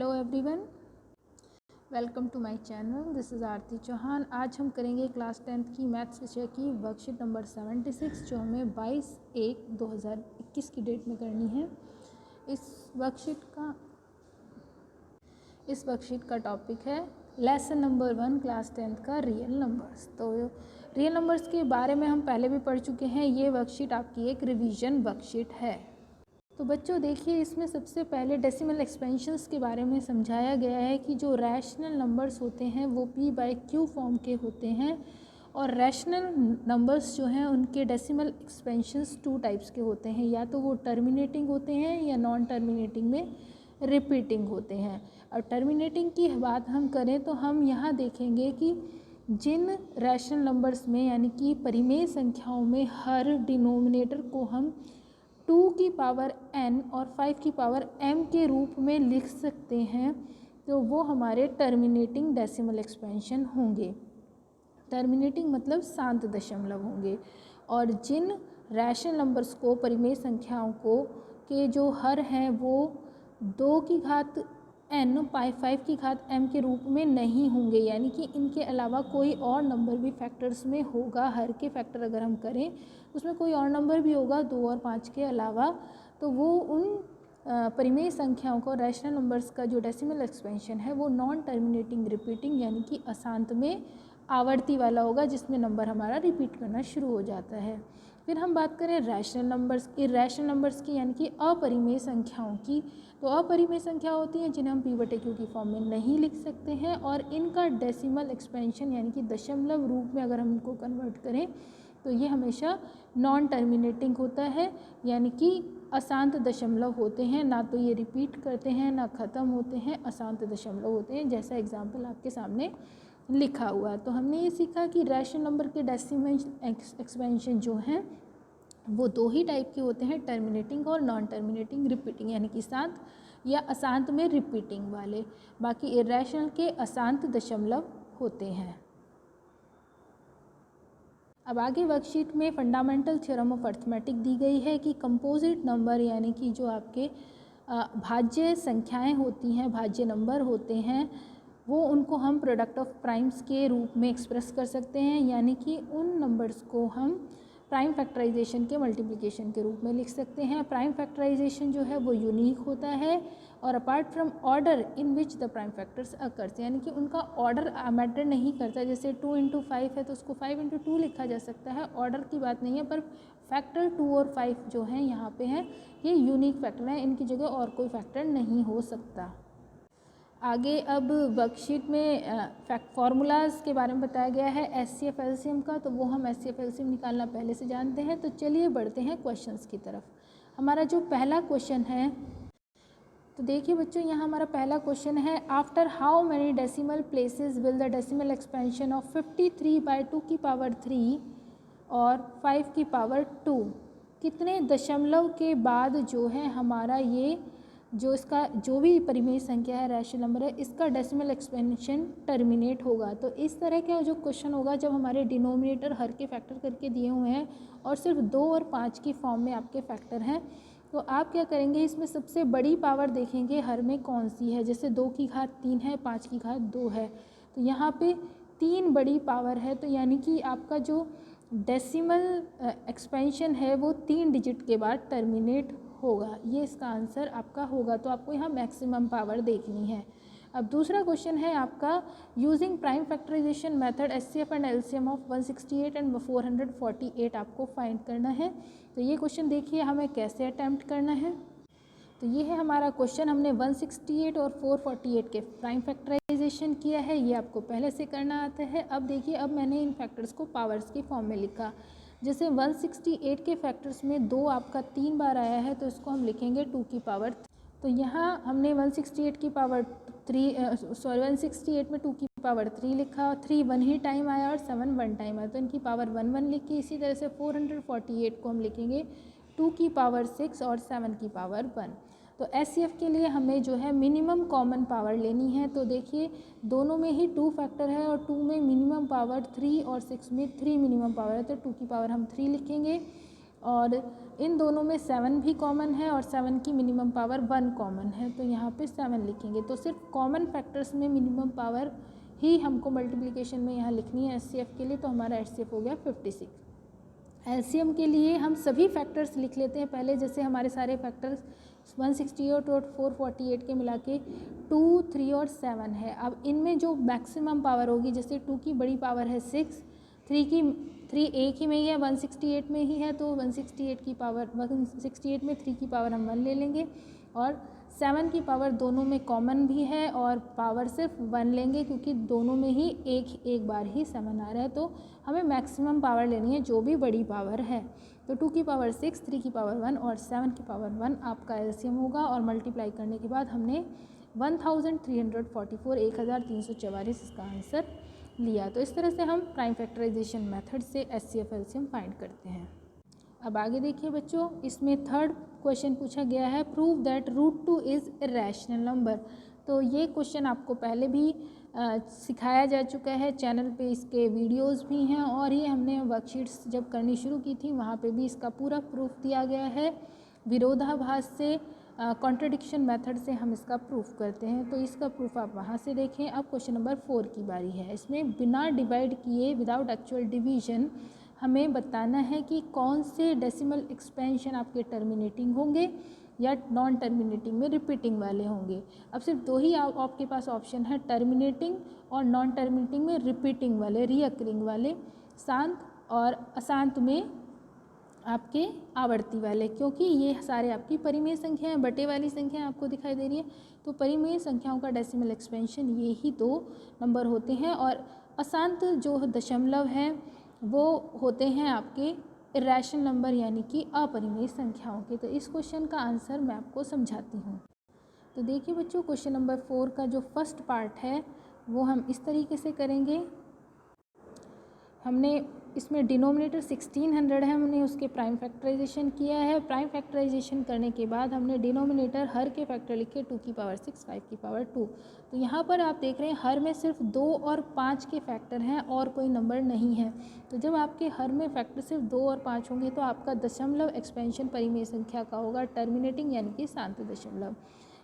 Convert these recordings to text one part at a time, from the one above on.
Hello everyone, welcome to my channel. This is Aarti Chauhan. आज हम करेंगे क्लास 10th की मैथ्स विषय की वर्कशीट नंबर 76 जो हमें 22/1/2021 की डेट में करनी है। इस वर्कशीट का टॉपिक है लेसन नंबर 1 क्लास 10th का रियल नंबर्स। तो रियल नंबर्स के बारे में हम पहले भी पढ़ चुके हैं। ये वर्कशीट आपकी एक रिवीजन वर्कशीट है। तो बच्चों देखिए, इसमें सबसे पहले डेसिमल एक्सपेंशंस के बारे में समझाया गया है कि जो रैशनल नंबर्स होते हैं वो p/q फॉर्म के होते हैं और रैशनल नंबर्स जो हैं उनके डेसिमल एक्सपेंशंस 2 टाइप्स के होते हैं, या तो वो टर्मिनेटिंग होते हैं या नॉन टर्मिनेटिंग में रिपीटिंग होते हैं। और टर्मिनेटिंग की बात हम करें तो हम यहाँ देखेंगे कि जिन रैशनल नंबर्स में यानी कि परिमेय संख्याओं में हर डिनोमिनेटर को हम 2 की पावर n और 5 की पावर m के रूप में लिख सकते हैं, तो वो हमारे टर्मिनेटिंग डेसिमल एक्सपेंशन होंगे। टर्मिनेटिंग मतलब शांत दशमलव होंगे। और जिन रैशनल नंबर्स को परिमेय संख्याओं को के जो हर हैं वो 2 की घात n 5 की घात m के रूप में नहीं होंगे, यानी कि इनके अलावा कोई और नंबर भी फैक्टर्स में होगा। हर के फैक्टर अगर हम करें उसमें कोई और नंबर भी होगा 2 और 5 के अलावा, तो वो उन परिमेय संख्याओं को रैशनल नंबर्स का जो डेसिमल एक्सपेंशन है वो नॉन टर्मिनेटिंग रिपीटिंग यानी कि अशांत में आवर्ती वाला होगा, जिसमें नंबर हमारा रिपीट करना शुरू हो जाता है। फिर हम बात करें रैशनल नंबर्स की, रैशनल नंबर्स की यानी कि अपरिमेय संख्याओं की। तो अपरिमेय संख्या होती हैं जिन्हें हम p/q की फॉर्म में नहीं लिख सकते हैं और इनका डेसिमल एक्सपेंशन यानी कि दशमलव रूप में अगर हम इनको कन्वर्ट करें तो ये हमेशा नॉन टर्मिनेटिंग होता है, यानी कि अशांत दशमलव होते हैं। ना तो ये रिपीट करते हैं ना ख़त्म होते हैं, अशांत दशमलव होते हैं, जैसा एग्जाम्पल आपके सामने लिखा हुआ है। तो हमने ये सीखा कि रैशनल नंबर के डेसिमल एक्सपेंशन जो हैं वो 2 ही टाइप के होते हैं, टर्मिनेटिंग और नॉन टर्मिनेटिंग रिपीटिंग, यानी कि शांत या अशांत में रिपीटिंग वाले। बाकी इरेशनल के अशांत दशमलव होते हैं। अब आगे वर्कशीट में फंडामेंटल थ्योरम ऑफ अर्थमेटिक दी गई है कि कंपोजिट नंबर यानी कि जो आपके भाज्य संख्याएं होती हैं, भाज्य नंबर होते हैं, वो उनको हम प्रोडक्ट ऑफ प्राइम्स के रूप में एक्सप्रेस कर सकते हैं, यानी कि उन नंबर्स को हम प्राइम फैक्टराइजेशन के मल्टीप्लिकेशन के रूप में लिख सकते हैं। प्राइम फैक्टराइजेशन जो है वो यूनिक होता है और apart from order in which the prime factors occurs, यानी कि उनका ऑर्डर मैटर नहीं करता। जैसे 2 × 5 है तो उसको 5 × 2 लिखा जा सकता है, ऑर्डर की बात नहीं है, पर फैक्टर 2 और 5 जो हैं यहाँ पे हैं ये यूनिक फैक्टर हैं, इनकी जगह और कोई फैक्टर नहीं हो सकता। आगे अब वर्कशीट में फार्मूलाज के बारे में बताया गया है HCF LCM का, तो वो हम HCF LCM निकालना पहले से जानते हैं। तो चलिए बढ़ते हैं क्वेश्चंस की तरफ। हमारा जो पहला क्वेश्चन है, तो देखिए बच्चों यहाँ हमारा पहला क्वेश्चन है, after how many decimal places will the decimal expansion of 53/2 की पावर 3 और 5 की पावर 2, कितने दशमलव के बाद जो है हमारा ये जो इसका जो भी परिमेय संख्या है, रैशनल नंबर है, इसका डेसिमल एक्सपेंशन टर्मिनेट होगा। तो इस तरह का जो क्वेश्चन होगा जब हमारे डिनोमिनेटर हर के फैक्टर करके दिए हुए हैं और सिर्फ 2 और 5 की फॉर्म में आपके फैक्टर हैं, तो आप क्या करेंगे, इसमें सबसे बड़ी पावर देखेंगे हर में कौन सी है। जैसे 2 की घात 3 है, 5 की घात 2 है, तो यहाँ पे 3 बड़ी पावर है, तो यानी कि आपका जो डेसिमल एक्सपेंशन है वो 3 डिजिट के बाद टर्मिनेट होगा। ये इसका आंसर आपका होगा। तो आपको यहाँ मैक्सिमम पावर देखनी है। अब दूसरा क्वेश्चन है आपका, using prime factorization method HCF and LCM of 168 and 448 आपको फाइंड करना है। तो ये क्वेश्चन देखिए हमें कैसे अटैम्प्ट करना है। तो ये है हमारा क्वेश्चन, हमने 168 और 448 के प्राइम फैक्टराइजेशन किया है, ये आपको पहले से करना आता है। अब देखिए, अब मैंने इन फैक्टर्स को पावर्स की फॉर्म में लिखा। जैसे 168 के फैक्टर्स में 2 आपका 3 बार आया है, तो इसको हम लिखेंगे 2 की पावर। तो यहाँ हमने 168 की पावर 168 में 2 की पावर 3 लिखा, 3 1 ही टाइम आया और 7 1 टाइम आया, तो इनकी पावर 1 1 लिखी। इसी तरह से 448 को हम लिखेंगे 2 की पावर 6 और 7 की पावर 1। तो HCF के लिए हमें जो है मिनिमम कॉमन पावर लेनी है। तो देखिए दोनों में ही 2 फैक्टर है और 2 में मिनिमम पावर 3 और 6 में 3 मिनिमम पावर है, तो 2 की पावर हम 3 लिखेंगे और इन दोनों में 7 भी कॉमन है और 7 की मिनिमम पावर 1 कॉमन है, तो यहाँ पे 7 लिखेंगे। तो सिर्फ कॉमन फैक्टर्स में मिनिमम पावर ही हमको मल्टीप्लिकेशन में यहाँ लिखनी है HCF के लिए, तो हमारा HCF हो गया 56। LCM के लिए हम सभी फैक्टर्स लिख लेते हैं पहले, जैसे हमारे सारे फैक्टर्स 168 और 448 के मिला के 2, 3 और 7 है। अब इनमें जो मैक्सिमम पावर होगी, जैसे 2 की बड़ी पावर है 6, 3 एक ही में ही है, 168 में ही है, तो 168 की पावर 168 में 3 की पावर हम 1 ले लेंगे, और 7 की पावर दोनों में कॉमन भी है और पावर सिर्फ 1 लेंगे, क्योंकि दोनों में ही एक बार ही 7 आ रहा है, तो हमें मैक्सिमम पावर लेनी है जो भी बड़ी पावर है। तो 2 की पावर 6, 3 की पावर 1 और 7 की पावर 1 आपका LCM होगा, और मल्टीप्लाई करने के बाद हमने 1344 1344 इसका आंसर लिया। तो इस तरह से हम प्राइम फैक्टराइजेशन मेथड से HCF LCM फाइंड करते हैं। अब आगे देखिए बच्चों, इसमें थर्ड क्वेश्चन पूछा गया है, prove that √2 is irrational number. तो ये क्वेश्चन आपको पहले भी सिखाया जा चुका है, चैनल पे इसके वीडियोस भी हैं, और ये हमने वर्कशीट्स जब करनी शुरू की थी वहाँ पे भी इसका पूरा प्रूफ दिया गया है। विरोधाभास से कॉन्ट्रडिक्शन मेथड से हम इसका प्रूफ करते हैं, तो इसका प्रूफ आप वहाँ से देखें। अब क्वेश्चन नंबर 4 की बारी है। इसमें बिना डिवाइड किए, विदाउट एक्चुअल डिवीजन, हमें बताना है कि कौन से डेसिमल एक्सपेंशन आपके टर्मिनेटिंग होंगे या नॉन टर्मिनेटिंग में रिपीटिंग वाले होंगे। अब सिर्फ दो ही आपके पास ऑप्शन है, टर्मिनेटिंग और नॉन टर्मिनेटिंग में रिपीटिंग वाले, रीअकरिंग वाले, शांत और अशांत में आपके आवर्ती वाले, क्योंकि ये सारे आपकी परिमेय संख्या है, बटे वाली संख्या आपको दिखाई दे रही है। तो परिमेय संख्याओं का डेसिमल एक्सपेंशन ये ही 2 नंबर होते हैं, और अशांत जो दशमलव है वो होते हैं आपके इरेशनल नंबर, यानी कि अपरिमेय संख्याओं के। तो इस क्वेश्चन का आंसर मैं आपको समझाती हूँ। तो देखिए बच्चों, क्वेश्चन नंबर 4 का जो फर्स्ट पार्ट है वो हम इस तरीके से करेंगे। हमने इसमें डिनोमिनेटर 1600 है, हमने उसके प्राइम फैक्टराइजेशन किया है। प्राइम फैक्टराइजेशन करने के बाद हमने डिनोमिनेटर हर के फैक्टर लिखे 2 की पावर 6, 5 की पावर 2। तो यहाँ पर आप देख रहे हैं हर में सिर्फ 2 और 5 के फैक्टर हैं और कोई नंबर नहीं है। तो जब आपके हर में फैक्टर सिर्फ 2 और 5 होंगे तो आपका दशमलव एक्सपेंशन परिमेय संख्या का होगा टर्मिनेटिंग, यानी कि शांत दशमलव।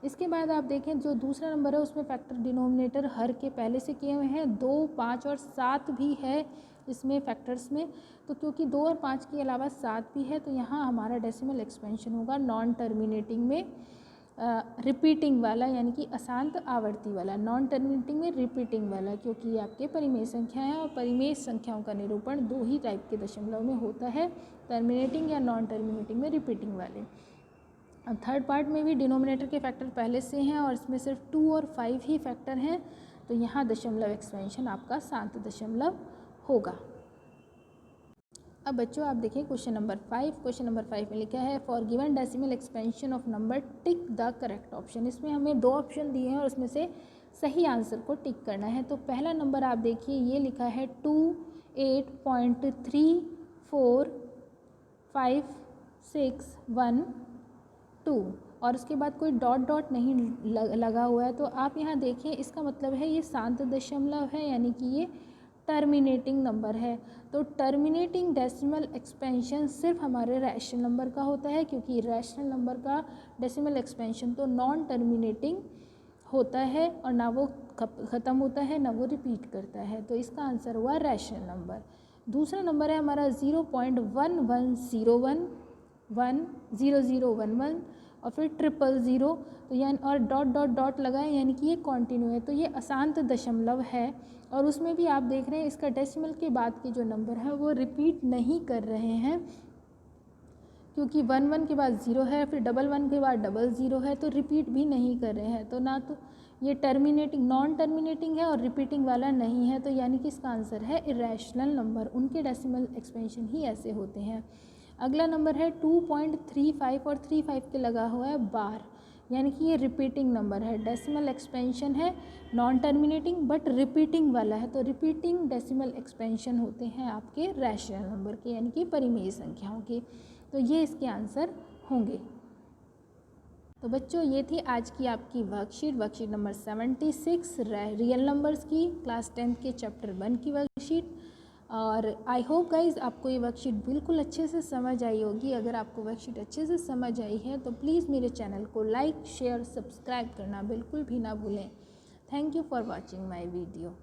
इसके बाद आप देखें जो दूसरा नंबर है उसमें फैक्टर डिनोमिनेटर हर के पहले से किए हुए हैं, 2, 5 और 7 भी है इसमें फैक्टर्स में। तो क्योंकि 2 और 5 के अलावा 7 भी है, तो यहाँ हमारा डेसिमल एक्सपेंशन होगा नॉन टर्मिनेटिंग में रिपीटिंग वाला, यानी कि अशांत आवर्ती वाला। नॉन टर्मिनेटिंग में रिपीटिंग वाला, क्योंकि ये आपके परिमेय संख्या है और परिमेय संख्याओं का निरूपण 2 ही टाइप के दशमलव में होता है, टर्मिनेटिंग या नॉन टर्मिनेटिंग में रिपीटिंग वाले। अब थर्ड पार्ट में भी डिनोमिनेटर के फैक्टर पहले से हैं और इसमें सिर्फ 2 और 5 ही फैक्टर हैं, तो यहाँ दशमलव एक्सपेंशन आपका शांत दशमलव होगा। अब बच्चों आप देखिए क्वेश्चन नंबर 5। क्वेश्चन नंबर 5 में लिखा है for given decimal expansion of number tick the correct option. इसमें हमें 2 ऑप्शन दिए हैं और उसमें से सही आंसर को टिक करना है। तो पहला नंबर आप देखिए ये लिखा है 28.345612 और उसके बाद कोई डॉट डॉट नहीं लगा हुआ है। तो आप यहाँ देखिए इसका मतलब है ये शांत दशमलव है, यानी कि ये टर्मिनेटिंग नंबर है। तो टर्मिनेटिंग डेसिमल एक्सपेंशन सिर्फ हमारे रैशनल नंबर का होता है, क्योंकि रैशनल नंबर का डेसिमल एक्सपेंशन तो नॉन टर्मिनेटिंग होता है और ना वो ख़त्म होता है ना वो रिपीट करता है। तो इसका आंसर हुआ रैशनल नंबर। दूसरा नंबर है हमारा 0.11010011 और फिर 000, तो यानी और डॉट डॉट डॉट लगाए, यानी कि ये कॉन्टिन्यू है, तो ये अशांत दशमलव है। और उसमें भी आप देख रहे हैं इसका डेसिमल के बाद के जो नंबर है वो रिपीट नहीं कर रहे हैं, क्योंकि 11 के बाद 0 है, फिर 11 के बाद 00 है, तो रिपीट भी नहीं कर रहे हैं। तो ना तो ये टर्मिनेटिंग नॉन टर्मिनेटिंग है और रिपीटिंग वाला नहीं है, तो यानी कि इसका आंसर है इरेशनल नंबर। उनके डेसिमल एक्सपेंशन ही ऐसे होते हैं। अगला नंबर है 2.35 और 35 के लगा हुआ है बार, यानी कि ये रिपीटिंग नंबर है। डेसिमल एक्सपेंशन है नॉन टर्मिनेटिंग बट रिपीटिंग वाला है, तो रिपीटिंग डेसिमल एक्सपेंशन होते हैं आपके रैशनल नंबर के, यानी कि परिमेय संख्याओं के। तो ये इसके आंसर होंगे। तो बच्चों ये थी आज की आपकी वर्कशीट नंबर 76 रियल नंबर्स की क्लास 10th के चैप्टर 1 की वर्कशीट। और आई होप गाइज़ आपको ये वर्कशीट बिल्कुल अच्छे से समझ आई होगी। अगर आपको वर्कशीट अच्छे से समझ आई है तो प्लीज़ मेरे चैनल को लाइक शेयर सब्सक्राइब करना बिल्कुल भी ना भूलें। Thank you for watching my video.